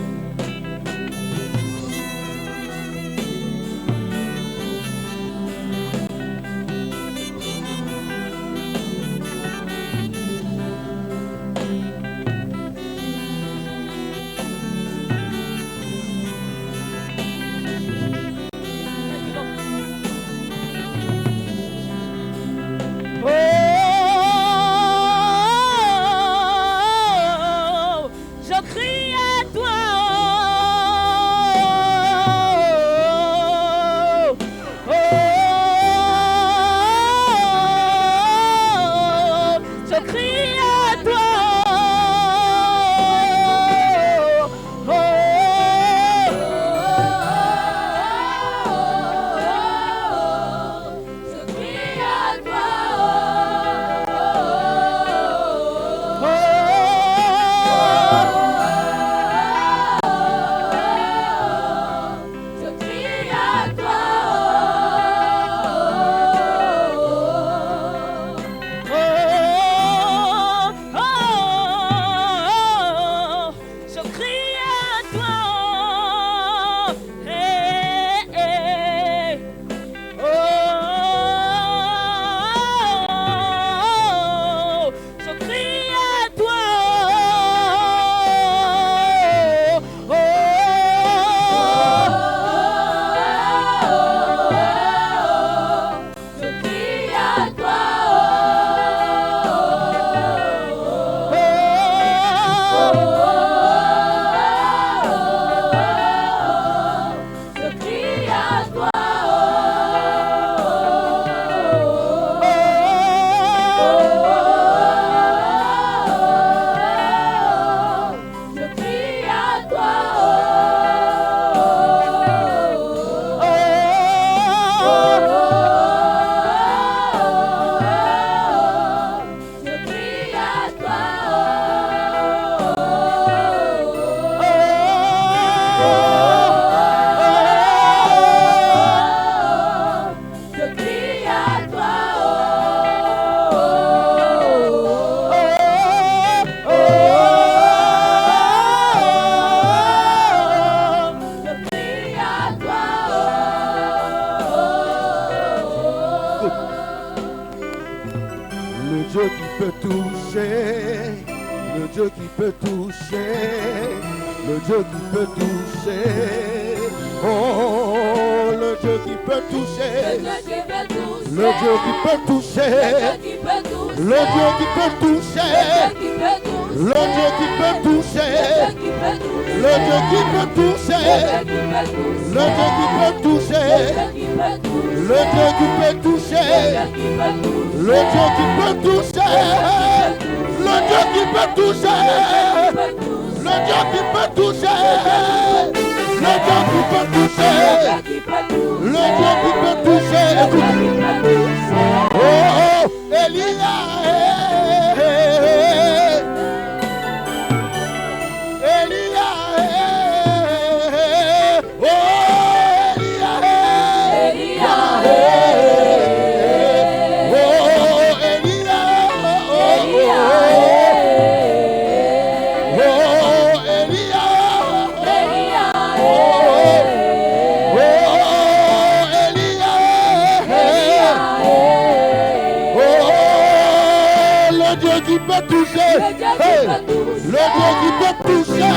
Oh, je crie à toi. Oh, je crie à toi. Je crie à toi. Je crie à toi. Je crie à toi. Hey, hey. Oh, je crie à toi. Je crie à toi. Je crie à toi. Je crie à toi. Je crie à toi. Je crie à toi. Je crie à toi. Le Dieu qui peut toucher, le Dieu qui peut toucher, le Dieu qui peut toucher, Oh, le Dieu qui peut toucher. Le Dieu qui peut toucher. Le Dieu qui peut toucher. Le Dieu qui peut toucher. Le Dieu qui peut toucher. Le Dieu qui peut toucher. Le Dieu qui peut toucher. Le Dieu qui peut toucher. Le Dieu qui peut toucher. Le Dieu qui peut toucher. Le Dieu qui peut toucher. Le Dieu qui peut toucher. Oh, oh, Elia. Elia. Oh, Elia. Elia. Oh, Elia. Qui peut toucher, hey, le Dieu qui peut toucher,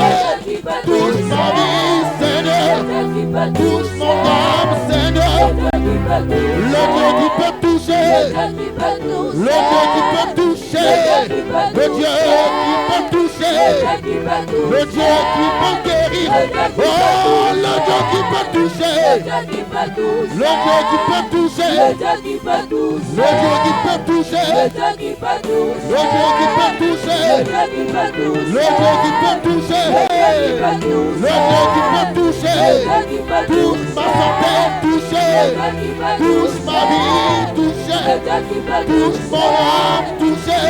touche ma vie, Seigneur, touche mon âme, Seigneur, le Dieu qui peut toucher, le Dieu qui peut toucher, le Dieu qui peut toucher, le Dieu qui peut guérir, oh, le Dieu qui peut toucher, le Dieu qui peut toucher, le Dieu qui peut toucher, le Dieu qui peut toucher, le Dieu qui peut toucher, le Dieu qui peut toucher, touche ma santé, toucher, touche ma vie, toucher, touche mon âme, toucher,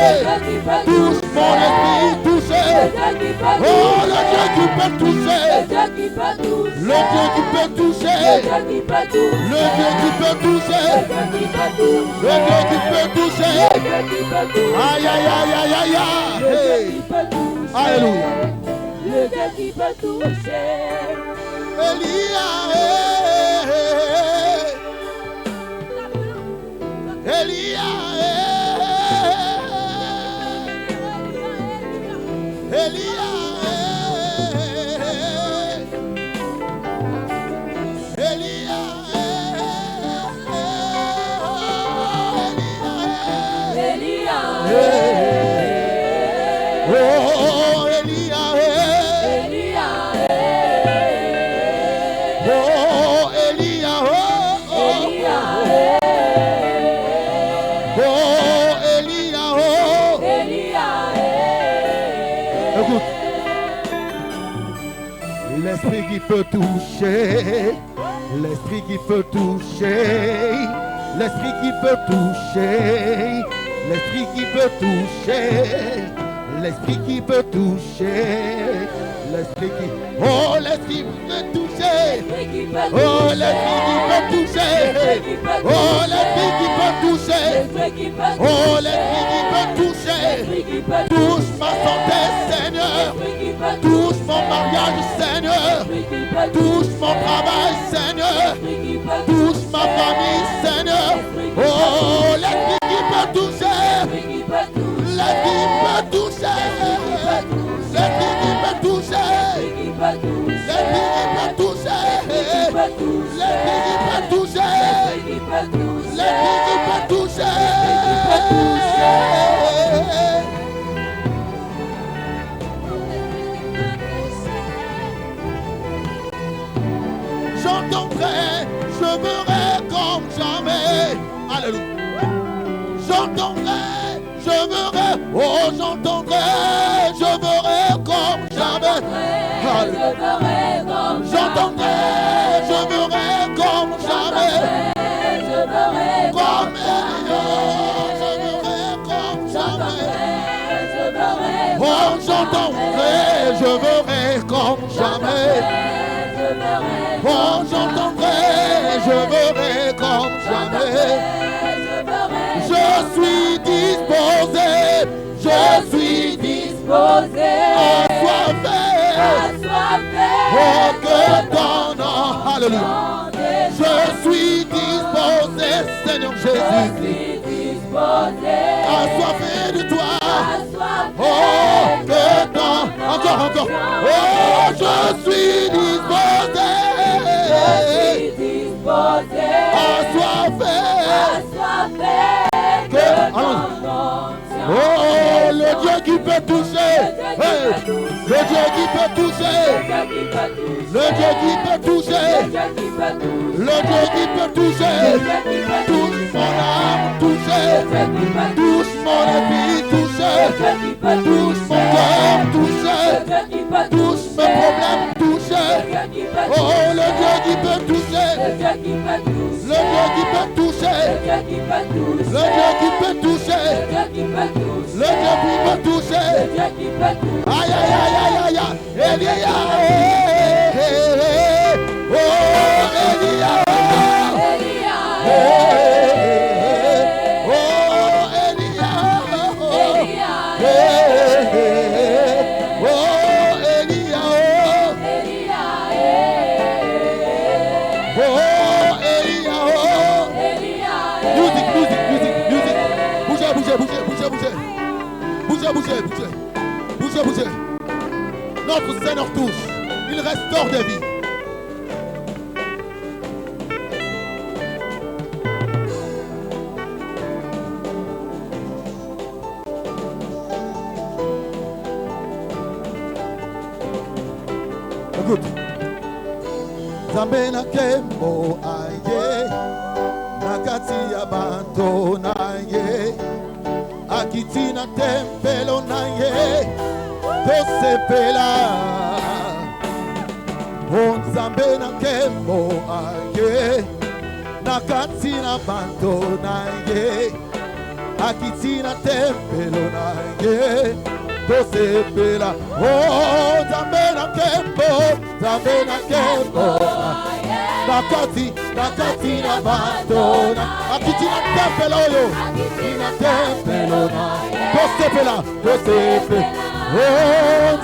touche mon esprit, toucher. Oh, le Dieu qui peut toucher, le Dieu qui peut toucher, le Dieu qui peut toucher, le Dieu qui peut toucher. Aïe, aïe, aïe, aïe, aïe, aïe. Hey. Alléluia. Le Dieu qui peut toucher. Elia, Elia, Elia, Elia, Elia, oh, Elia, Elia, oh, Elia, oh, Elia, oh, Elia, oh. Elia, Écoute, l'esprit qui peut toucher, l'esprit qui peut toucher, l'esprit qui peut toucher, l'esprit qui peut toucher, l'esprit qui peut toucher, l'esprit qui, oh, l'esprit qui peut toucher, oh, l'esprit qui peut toucher, oh, l'esprit qui peut toucher, oh, l'esprit qui peut toucher, touche ma santé, Seigneur, touche mon mariage, Seigneur, touche mon travail, Seigneur, touche ma famille, Seigneur, oh, l'esprit qui peut toucher, l'esprit qui peut toucher, l'esprit qui peut toucher, l'esprit qui peut toucher, l'esprit qui peut toucher, l'esprit qui peut toucher. J'entendrai, je verrai comme jamais. Alléluia. J'entendrai, je verrai, oh j'entendrai, je verrai comme jamais. Alléluia. J'entendrai, je verrai comme jamais. Comme je verrai comme jamais. Oh j'entendrai, je verrai comme jamais. Oh j'entendrai, je verrai comme jamais. Je suis disposé, je suis disposé. Assoiffé, oh que ton nom, alléluia. Je suis disposé, Seigneur Jésus. Assoiffé de toi. Oh que ton, encore. Oh je suis disposé. Que, oh, le Dieu qui peut toucher. Hey, le Dieu qui peut toucher. Le Dieu qui peut toucher. Le Dieu qui peut toucher. Touche mon âme, toucher. Touche mon vie, toucher. Touche mon cœur, toucher. Touche mes problèmes, toucher. Oh, le Dieu qui peut toucher. Le Dieu qui peut toucher. Le Dieu qui peut toucher. Le Dieu qui peut toucher. Aïe, aïe, aïe, aïe, aïe, aïe. Elia, oh, Elia. Bougez. Notre Seigneur touche. Il restaure des vies. Écoute. Zambena kembo aye. Nakati ya banto naye. Akitina tempelo naye. Tosepela Onzambe na kembo aye Nakatina banto naye Akitina tempelo naye Tosepela Onzambe na kembo Nakatina banto Akitina tempelo yo Akitina tempelo naye Tosepela Oh,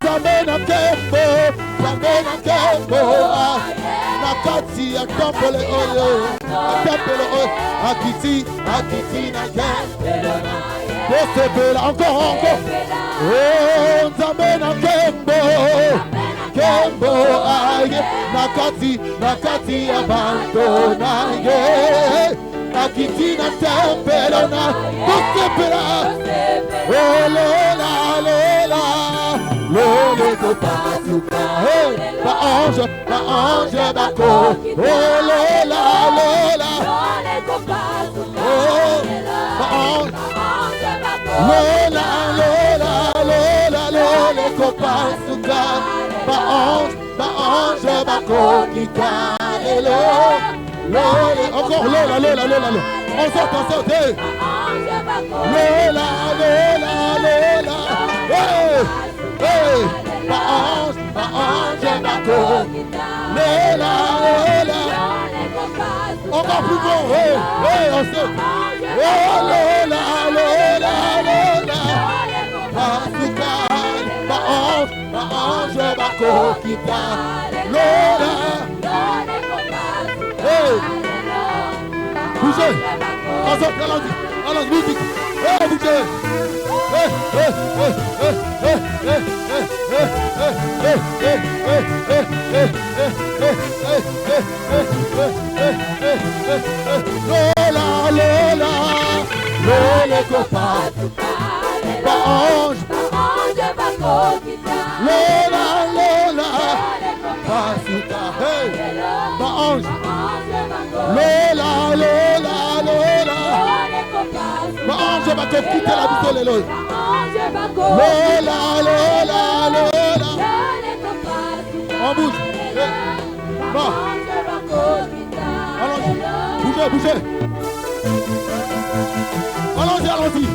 Zamena Kembo, Nakati, a temple oyo, Akiti, na Kembo, encore. Oh, Zamena Kembo, aye, Nakati, abandona, Akiti, na temple, na Oh, Lola. Lole ko pasuka, hey, ma ange bako, oh Lola, Lole ko pasuka, oh, ma ange bako, Lole ko pasuka, ma ange bako kita, Lole, encore Lola, on saute, hey, Lola, hey, ma ange bako, Lola, encore plus bon, hey, on saute, oh Lola, Pasuka, ma ange bako kita, Lola, hey, bougez, on saute, allons-y, musique, hey, bougez, Lola, Lole ko pasuka, ma ange bako kita, Lola, pasuka, hey, ma ange, Lola, ma ange bako kita la bisole Lola, on bouge, bon, allons-y, bougez, allons-y,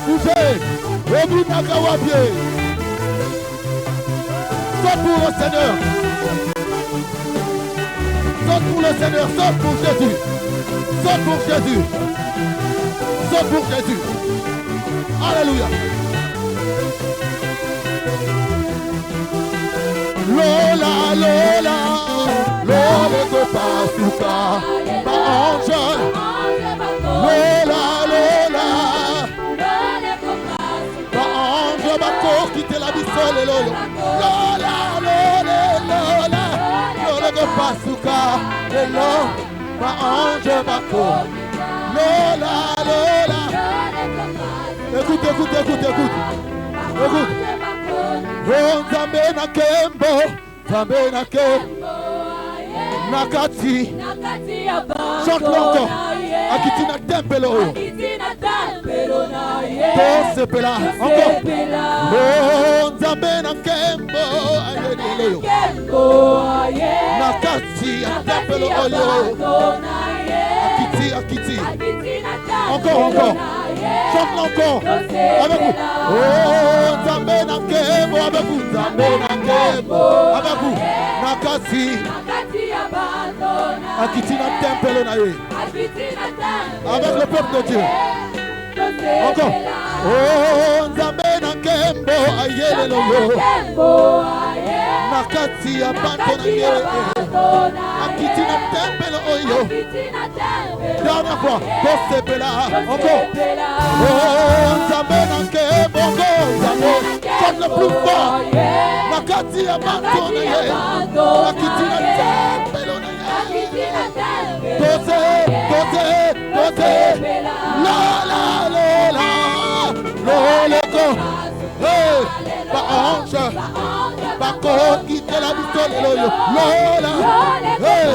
bougez, au bout d'Akawa pied, saute pour le Seigneur, saute pour le Seigneur, saute pour Jésus, alléluia. Lola, Lole ko pasuka, ma ange, Lola, ma ange bako quitte la bisole Lola, Lole ko pasuka, ma ange bako. Lola, Lola. Écoute, écoute, écoute, écoute. Écoute. Oh, Nzambe na Kembo, Nzambe na Kembo. Nakati. Chante-le encore. Akitina tempelo. Tosepela. Encore. Oh, Nzambe na Kembo. Nakati tempelo oyo. Akiti, Akiti. Encore, encore. Chante-le encore. Avec vous. Oh, Nzambe na Kembo. Avec vous. Nzambe na Kembo. Avec vous. Nakati. Akitina tempelo na ye. Avec le peuple de Dieu. Encore. Oh, Nzambe na Kembo. Ayele loyo. Nakati abato na ye. Akitina tempelo oyo. Dernière fois. Tosepela. Encore. Oh, Nzambe na Kembo. Nzambe. Comme le plus fort. Nakati abato na ye. Akitina tempelo na ye. Dose, dose, dose. La la la la. Loleko. Hey, ba ange. Ba ko quitte la bistole loyo. Lola. Hey,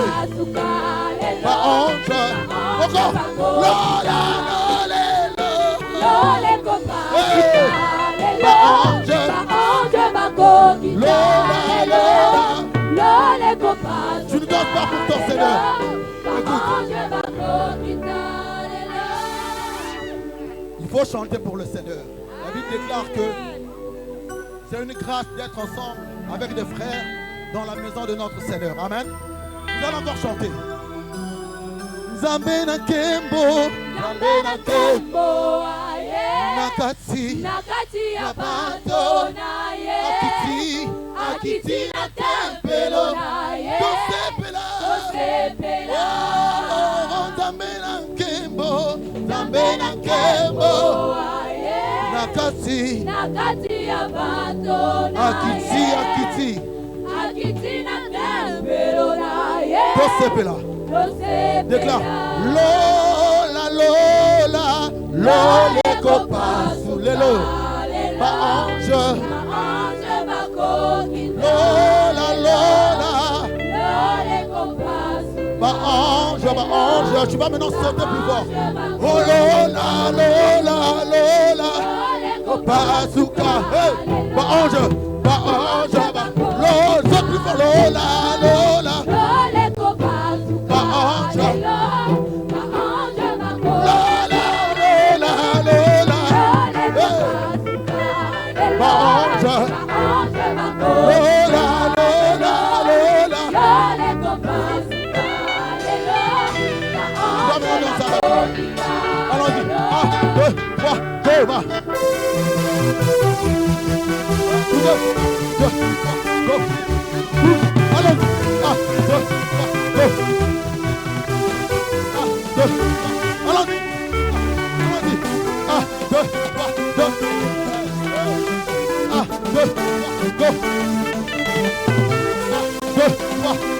ba ange. Encore. Lola, lolelo. Hey, ba ange. Lola, Lola. Tu ne danses pas pour ton Seigneur. Écoute. Il faut chanter pour le Seigneur. La Bible déclare que c'est une grâce d'être ensemble avec des frères dans la maison de notre Seigneur. Amen. Nous allons encore chanter. Nzambe na Kembo, Nzambe na Kembo, Nakati, Nakati abato na ye, Akiti, Akiti na tempelo na ye, Tosepela, Tosepela, oh, Nzambe na Kembo, Nzambe na Kembo, Nakati, Nakati abato na ye, Akiti, Akiti, Akiti na tempelo na ye, Tosepela. Déclare Lola, Lola, Lola, Kopasu, Lelo, ba ange, Lola, Lola, ba ange, tu vas maintenant sauter plus fort. Oh Lola, Lola, Lola, Kopasuka, hey, ba ange, Lola, saute plus fort, Lola, Lola. Allons-y, 1, 2, 3, go, va. 1, 2, 3, go. Allons-y, 1, 2, 3, go. 1, 2, 3, allons-y. Allons-y, 1, 2, 3, 2. 1, 2, 3, go. 1, 2, 3,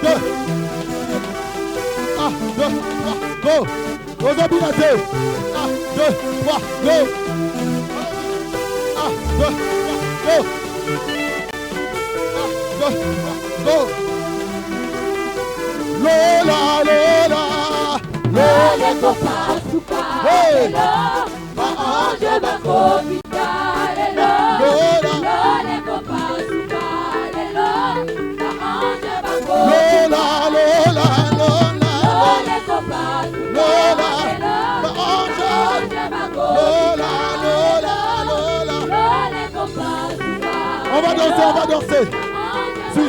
2. 1, 2, 3, go. Aux habiletés. 1, 2, 3, go. 1, 2, 3, go. 1, 2, 3, go. Lola, Lola, Lola, Kopasuka, Lola, ba ange ba kopita, Lola, Lola, Kopasuka, Lola, ba ange ba kopita, Lola, Lola, Lola, Lola, Kopasuka, Lola, ba ange ba kopita, Lola, Lola, Lola, Kopasuka. On va danser, on va danser. Si.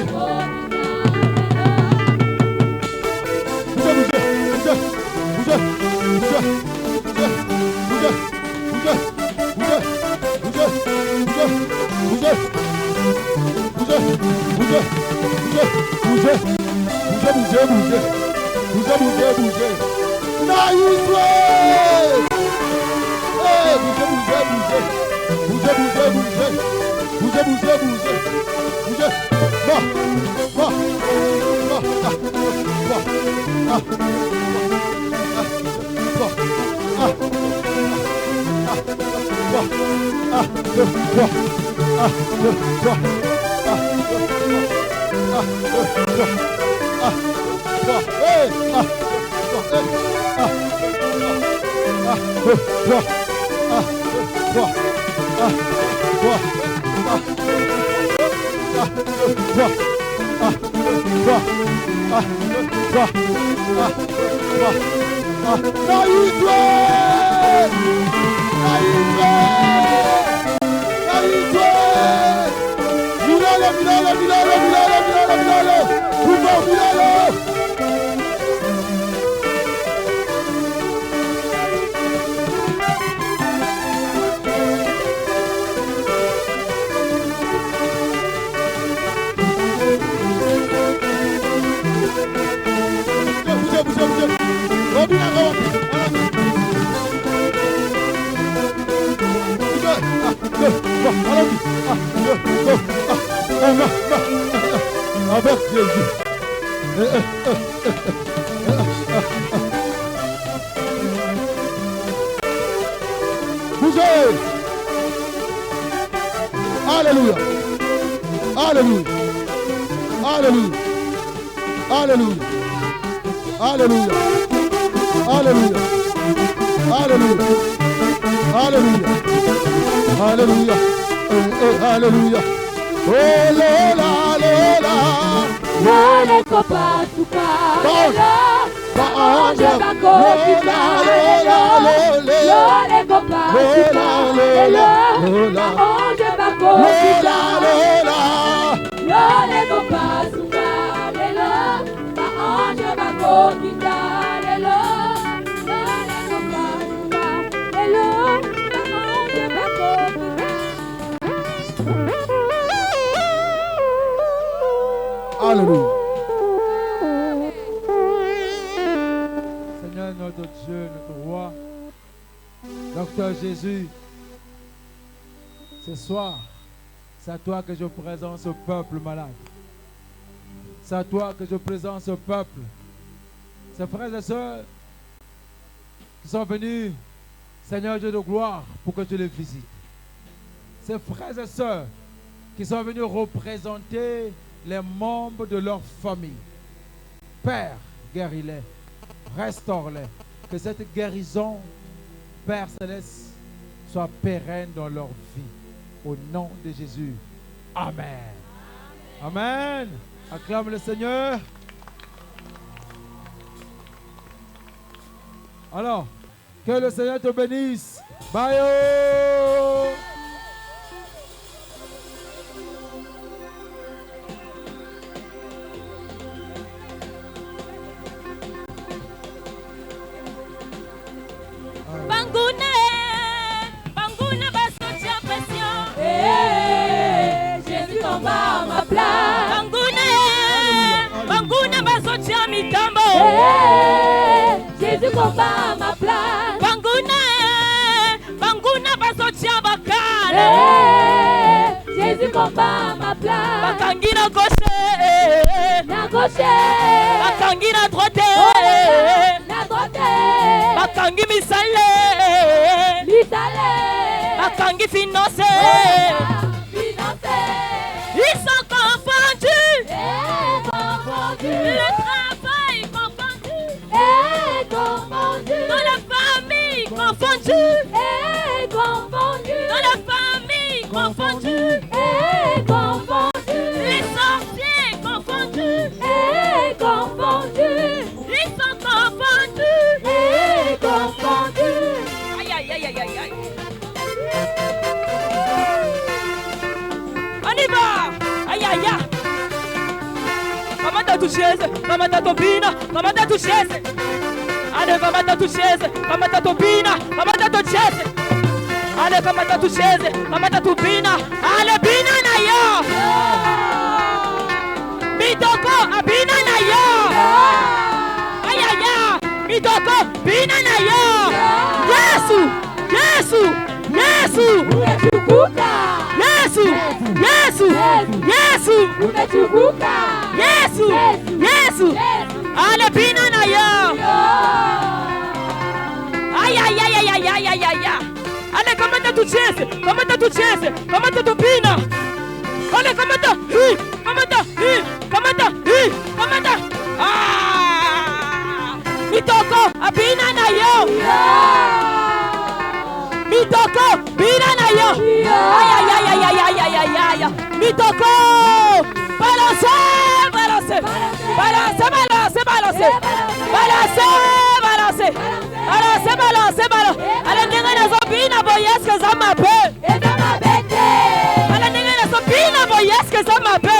Avec Jésus. Bougez. Alléluia. Alléluia. Alléluia. Alléluia. Alléluia. Alléluia. Alléluia. Alléluia. Alléluia. Alléluia. Oh Lola, Lola. Lole kopa tuka Lola Ange bako kita Lole kopa tuka Lola Ange bako kita Lole kopa tuka Lola Ange bako kita Lole kopa tuka Lola Ange bako kita. Alléluia. Seigneur notre Dieu, notre roi, Docteur Jésus, ce soir, c'est à toi que je présente ce peuple malade. C'est à toi que je présente ce peuple. Ces frères et sœurs qui sont venus, Seigneur Dieu de gloire, pour que tu les visites. Ces frères et sœurs qui sont venus représenter les membres de leur famille. Père, guéris-les, restaure-les. Que cette guérison, Père Céleste, soit pérenne dans leur vie. Au nom de Jésus. Amen. Amen. Acclame le Seigneur. Alors, que le Seigneur te bénisse. Bye. Banguna basotia pression. Jésus tomba à ma place. Banguna basotia mitambo. Jésus tomba à ma place. Banguna basotia bakale. Jésus tomba à ma place. Bakangi na gauche. Na gauche. Bakangi na droite. Na droite. Bakangi misale. Bakangi financé. Ils sont confondus. Le travail confondu. Dans la famille confondue. Dans la famille confondue. Les sorciers confondus. Ils sont confondus. Aïe aïe aïe aïe aïe aïe. On y va. Aïe aïe aïe. Kamata tu chaise, kamata ton pina, kamata tu chaise. Allez, kamata tu chaise, kamata ton pina, kamata ton chaise. Allez, kamata tu chaise, kamata tu pina. Allez, pina na yo. Mitoko, abina na yo. Aïe aïe aïe. Mitoko, pina na yo. Yesu, Yesu, Yesu. Yesu, Yesu, Yesu. Yesu, Yesu. Ale pina na yo. Aïe aïe aïe aïe aïe aïe aïe aïe. Ale kamata tu chaise, kamata tucheze, kamata tupina. Ole kamata, hii, kamata, hii, kamata, hii, kamata. Mitoko, abina na yo. Mitoko, bina na yo. Ay. Mitoko, balance, balance, balance, balance, balance, balance, balance, balance, balance, balance. Ala ninga na zobina boyeske za mabe. Ala ninga na zobina boyeske za mabe.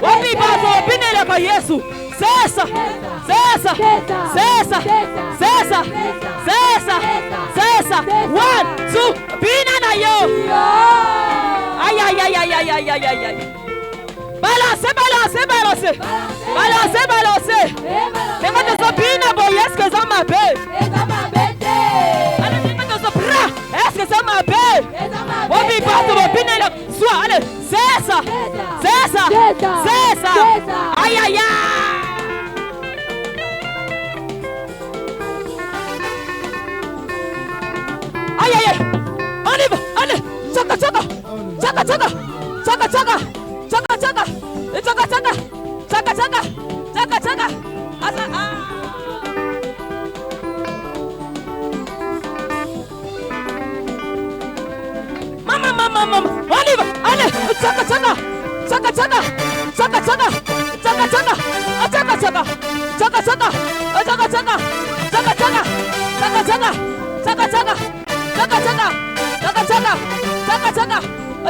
Wapi bazo binele kwa Yesu. Cessa, cessa, cessa, cessa, cessa, cessa. 1, 2, bina na yo. Ay. Balance, balance, balance. Balance, balance. Ninga na zobina boyeske za mabe. Ala ninga na zobra. Eske za mabe. Wapi bazo binele. Soit, allez, cessa, cessa, cessa. Ay. Aïe, on y va, allez, tchaka, tchaka, tchaka, tchaka, tchaka, tchaka, tchaka, tchaka, tchaka, tchaka, tchaka, tchaka, tchaka, tchaka, Maman, on y va, allez, tchaka, tchaka, tchaka, tchaka, tchaka, tchaka, tchaka, tchaka, tchaka, tchaka, tchaka, tchaka, tchaka, tchaka, tchaka, tchaka, tchaka, tchaka, tchaka. Chaka chaka, chaka chaka, chaka chaka,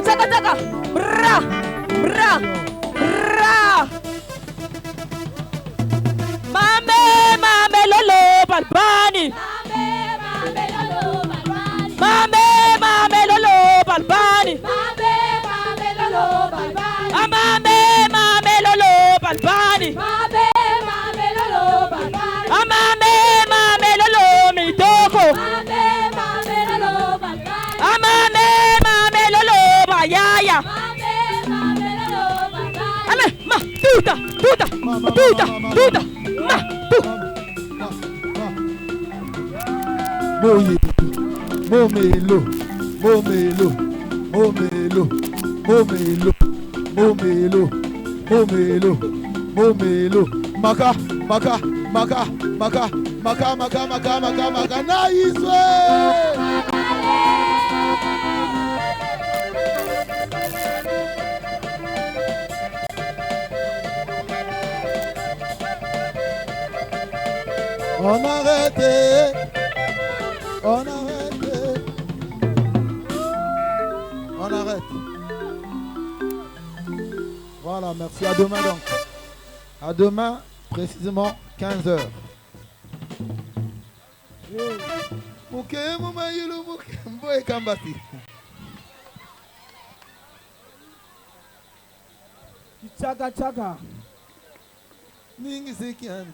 chaka chaka, bra, bra, bra. Mame lolo balbani. Mame lolo balbani. Mame lolo balbani. Mame lolo mitoko. Mame lolo bayaya. Ame ma tuta ma tu. Momelo. Maka. Nice. On arrête. Voilà, merci. À demain donc. À demain, précisément 15h. Chaka chaka. Ningi sekian,